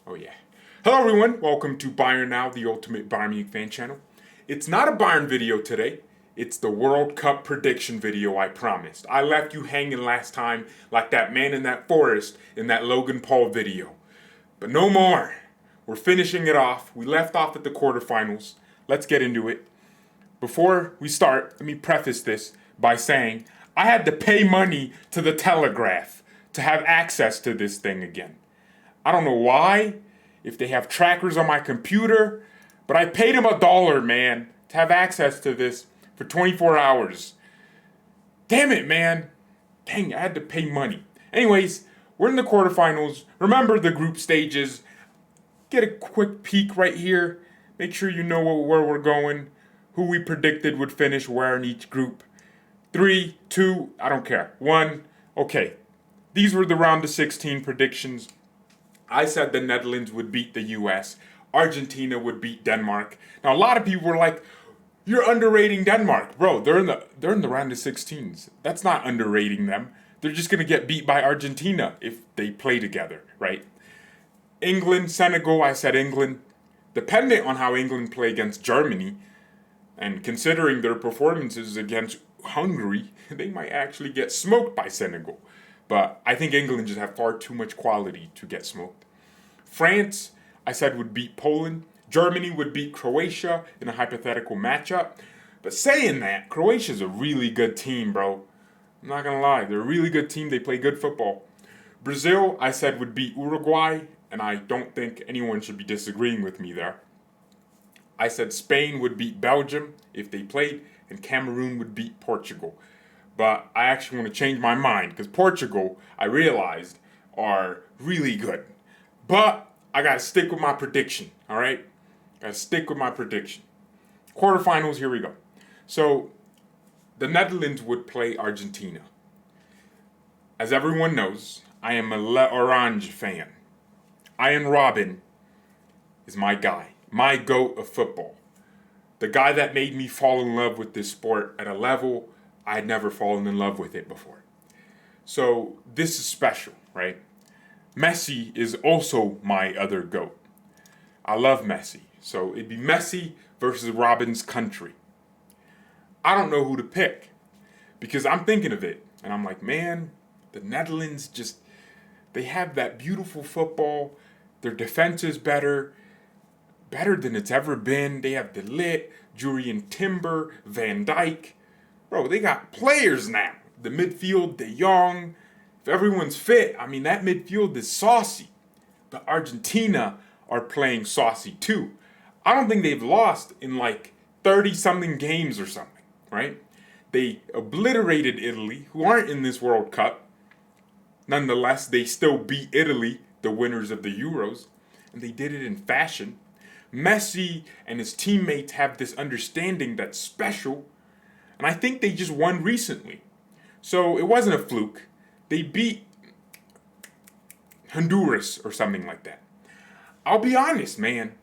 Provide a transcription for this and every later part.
Oh yeah. Hello everyone, welcome to BayernNow, the ultimate Bayern Munich fan channel. It's not a Bayern video today, it's the World Cup prediction video I promised. I left you hanging last time like that man in that forest in that Logan Paul video. But no more. We're finishing it off. We left off at the quarterfinals. Let's get into it. Before we start, let me preface this by saying I had to pay money to the Telegraph to have access to this thing again. I don't know why, if they have trackers on my computer, but I paid them $1, man, to have access to this for 24 hours. Damn it, man. Dang, I had to pay money. Anyways, we're in the quarterfinals. Remember the group stages. Get a quick peek right here. Make sure you know where we're going, who we predicted would finish where in each group. 3, 2, I don't care. 1, okay. These were the round of 16 predictions. I said the Netherlands would beat the US. Argentina would beat Denmark. Now a lot of people were like, "You're underrating Denmark, bro. They're in the round of 16s. That's not underrating them. They're just gonna get beat by Argentina if they play together, right?" England, Senegal. I said England. Dependent on how England play against Germany, and considering their performances against Hungary, they might actually get smoked by Senegal. But I think England just have far too much quality to get smoked. France, I said, would beat Poland. Germany would beat Croatia in a hypothetical matchup. But saying that, Croatia's a really good team, bro. I'm not gonna lie, they're a really good team. They play good football. Brazil, I said, would beat Uruguay, and I don't think anyone should be disagreeing with me there. I said Spain would beat Belgium if they played, and Cameroon would beat Portugal. But I actually want to change my mind because Portugal, I realized, are really good. But I got to stick with my prediction, all right? Got to stick with my prediction. Quarterfinals, here we go. So the Netherlands would play Argentina. As everyone knows, I am a Le Orange fan. Ian Robin is my guy, my GOAT of football. The guy that made me fall in love with this sport at a level I had never fallen in love with it before. So this is special, right? Messi is also my other GOAT. I love Messi. So it'd be Messi versus Robin's country. I don't know who to pick because I'm thinking of it and I'm like, man, the Netherlands just, they have that beautiful football. Their defense is better than it's ever been. They have De Ligt, Julian Timber, Van Dijk. Bro, they got players now. The midfield, De Jong. If everyone's fit, I mean, that midfield is saucy. But Argentina are playing saucy too. I don't think they've lost in like 30-something games or something, right? They obliterated Italy, who aren't in this World Cup. Nonetheless, they still beat Italy, the winners of the Euros. And they did it in fashion. Messi and his teammates have this understanding that's special. And I think they just won recently. So it wasn't a fluke. They beat Honduras or something like that. I'll be honest, man.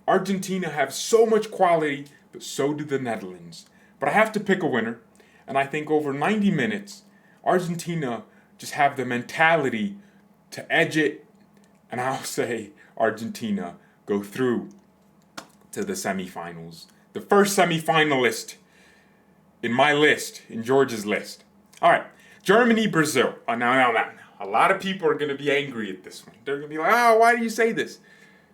Argentina have so much quality, but so do the Netherlands. But I have to pick a winner. And I think over 90 minutes, Argentina just have the mentality to edge it. And I'll say Argentina go through to the semifinals. The first semifinalist in my list, in George's list. All right, Germany, Brazil. Now. A lot of people are going to be angry at this one. They're going to be like, why do you say this?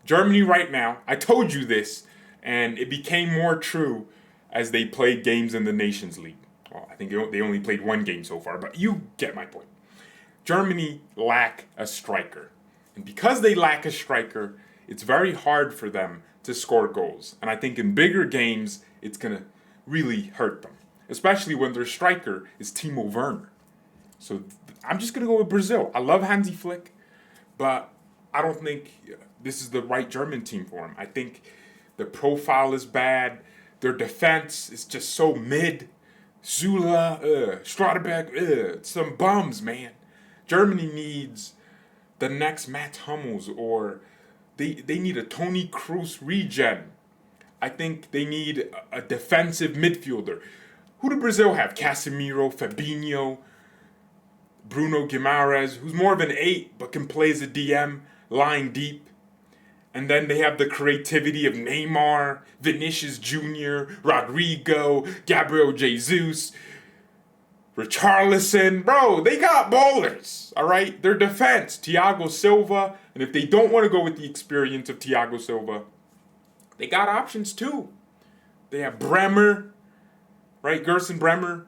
Germany right now, I told you this, and it became more true as they played games in the Nations League. Well, I think they only played one game so far, but you get my point. Germany lack a striker. And because they lack a striker, it's very hard for them to score goals. And I think in bigger games, it's going to really hurt them. Especially when their striker is Timo Werner. So I'm just going to go with Brazil. I love Hansi Flick, but I don't think this is the right German team for him. I think the profile is bad. Their defense is just so mid. Zula, Straderbeck, some bums, man. Germany needs the next Matt Hummels, or they need a Toni Kroos regen. I think they need a defensive midfielder. Who do Brazil have? Casemiro, Fabinho, Bruno Guimaraes, who's more of an 8 but can play as a DM, lying deep. And then they have the creativity of Neymar, Vinicius Jr., Rodrigo, Gabriel Jesus, Richarlison. Bro, they got ballers, all right? Their defense, Thiago Silva. And if they don't want to go with the experience of Thiago Silva, they got options too. They have Bremer, right? Gerson Bremer.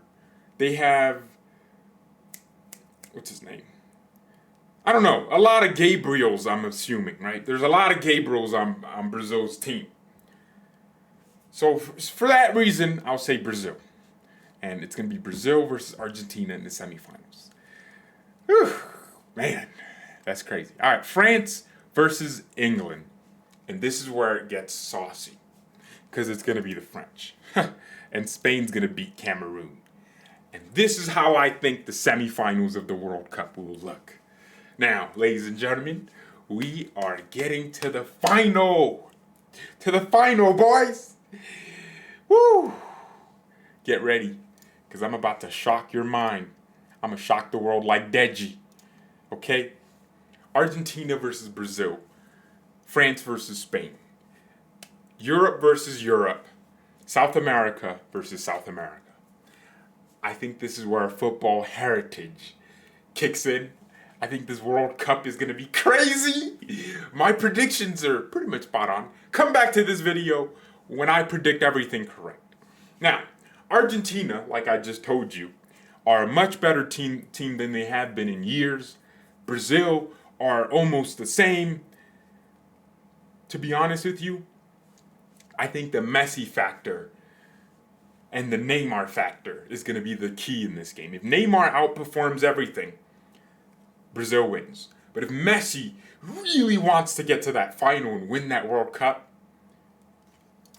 They have, what's his name? I don't know. A lot of Gabriels, I'm assuming, right? There's a lot of Gabriels on Brazil's team. So for that reason, I'll say Brazil. And it's going to be Brazil versus Argentina in the semifinals. Whew, man, that's crazy. All right, France versus England. And this is where it gets saucy. Because it's going to be the French. And Spain's going to beat Cameroon. And this is how I think the semifinals of the World Cup will look. Now, ladies and gentlemen, we are getting to the final. To the final, boys. Woo! Get ready, because I'm about to shock your mind. I'm going to shock the world like Deji. Okay? Argentina versus Brazil. France versus Spain. Europe versus Europe. South America versus South America. I think this is where football heritage kicks in. I think this World Cup is going to be crazy. My predictions are pretty much spot on. Come back to this video when I predict everything correct. Now, Argentina, like I just told you, are a much better team than they have been in years. Brazil are almost the same. To be honest with you, I think the Messi factor and the Neymar factor is going to be the key in this game. If Neymar outperforms everything, Brazil wins. But if Messi really wants to get to that final and win that World Cup,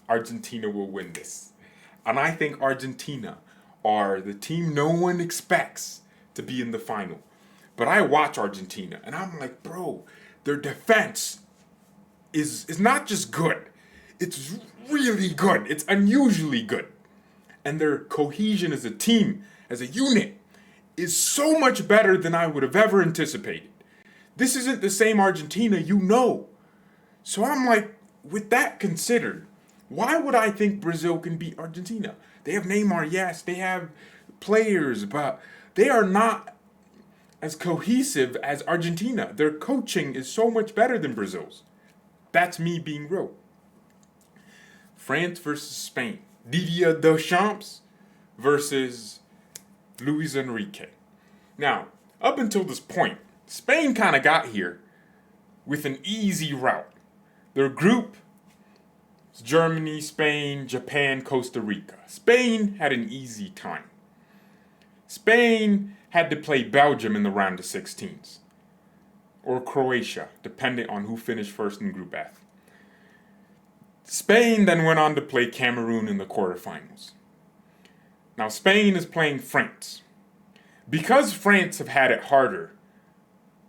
Argentina will win this. And I think Argentina are the team no one expects to be in the final. But I watch Argentina and I'm like, bro, their defense is not just good. It's really good. It's unusually good. And their cohesion as a team, as a unit, is so much better than I would have ever anticipated. This isn't the same Argentina you know. So I'm like, with that considered, why would I think Brazil can beat Argentina? They have Neymar, yes, they have players, but they are not as cohesive as Argentina. Their coaching is so much better than Brazil's. That's me being real. France versus Spain. Didier Deschamps versus Luis Enrique. Now, up until this point, Spain kind of got here with an easy route. Their group is Germany, Spain, Japan, Costa Rica. Spain had an easy time. Spain had to play Belgium in the round of 16s. Or Croatia, depending on who finished first in Group F. Spain then went on to play Cameroon in the quarterfinals. Now, Spain is playing France. Because France have had it harder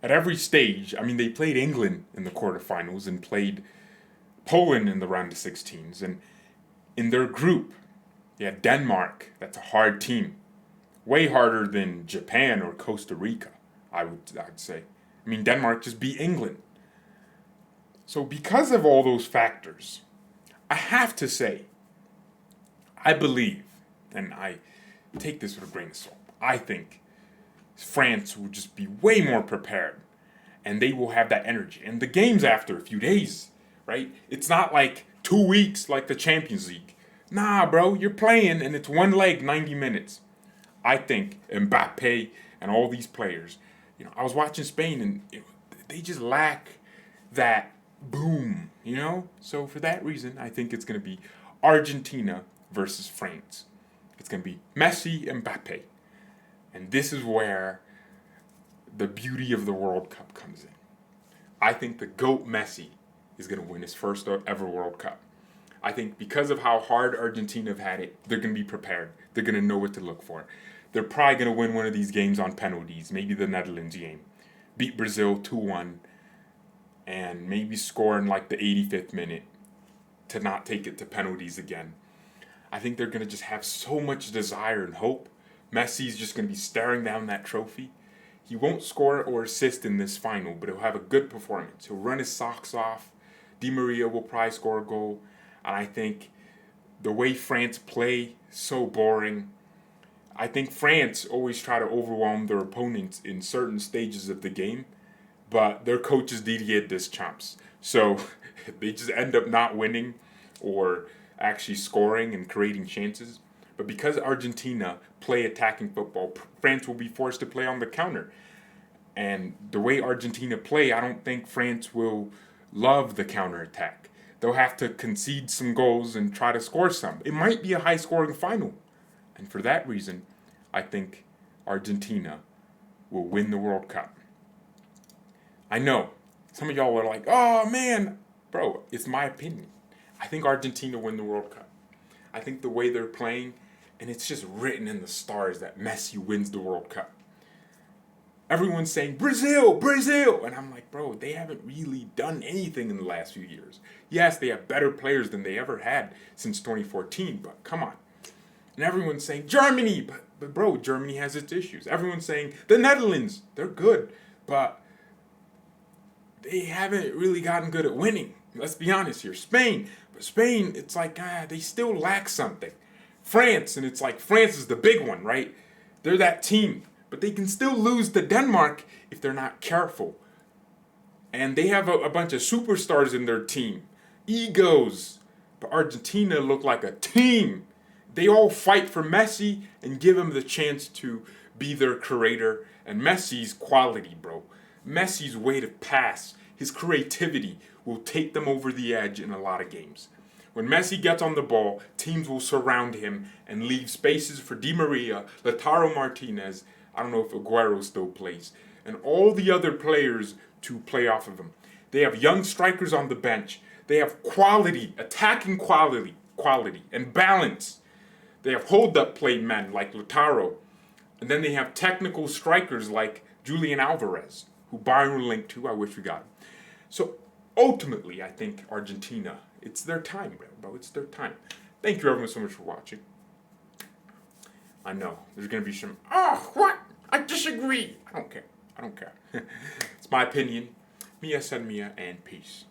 at every stage, I mean, they played England in the quarterfinals and played Poland in the round of 16s. And in their group, they had Denmark. That's a hard team. Way harder than Japan or Costa Rica, I'd say. I mean, Denmark just beat England. So because of all those factors, I have to say, I believe, and I take this with a grain of salt, I think France will just be way more prepared and they will have that energy. And the game's after a few days, right? It's not like 2 weeks like the Champions League. Nah, bro, you're playing and it's one leg, 90 minutes. I think Mbappe and all these players, I was watching Spain and they just lack that boom, So for that reason, I think it's going to be Argentina versus France. It's going to be Messi and Mbappe. And this is where the beauty of the World Cup comes in. I think the GOAT Messi is going to win his first ever World Cup. I think because of how hard Argentina have had it, they're going to be prepared. They're going to know what to look for. They're probably going to win one of these games on penalties, maybe the Netherlands game. Beat Brazil 2-1 and maybe score in like the 85th minute to not take it to penalties again. I think they're going to just have so much desire and hope. Messi's just going to be staring down that trophy. He won't score or assist in this final, but he'll have a good performance. He'll run his socks off, Di Maria will probably score a goal. And I think the way France play, so boring. I think France always try to overwhelm their opponents in certain stages of the game, but their coach is Didier Deschamps. So they just end up not winning or actually scoring and creating chances. But because Argentina play attacking football, France will be forced to play on the counter. And the way Argentina play, I don't think France will love the counterattack. They'll have to concede some goals and try to score some. It might be a high-scoring final. And for that reason, I think Argentina will win the World Cup. I know some of y'all are like, oh man, bro, it's my opinion. I think Argentina win the World Cup. I think the way they're playing, and it's just written in the stars that Messi wins the World Cup. Everyone's saying, Brazil, Brazil! And I'm like, bro, they haven't really done anything in the last few years. Yes, they have better players than they ever had since 2014, but come on. And everyone's saying, Germany! But bro, Germany has its issues. Everyone's saying, the Netherlands, they're good, but they haven't really gotten good at winning. Let's be honest here. Spain, but Spain, it's like, they still lack something. France, and it's like, France is the big one, right? They're that team. But they can still lose to Denmark if they're not careful. And they have a bunch of superstars in their team. Egos. But Argentina look like a team. They all fight for Messi and give him the chance to be their creator. And Messi's quality, bro. Messi's way to pass, his creativity will take them over the edge in a lot of games. When Messi gets on the ball, teams will surround him and leave spaces for Di Maria, Lautaro Martinez, I don't know if Aguero still plays, and all the other players to play off of him. They have young strikers on the bench. They have quality, attacking quality, and balance. They have hold-up play men like Lautaro. And then they have technical strikers like Julian Alvarez, who Bayern linked to. I wish we got him. So ultimately, I think Argentina, it's their time, bro. It's their time. Thank you everyone so much for watching. I know, there's going to be some, oh, what? I disagree. I don't care. It's my opinion. Mia, San Mia, and peace.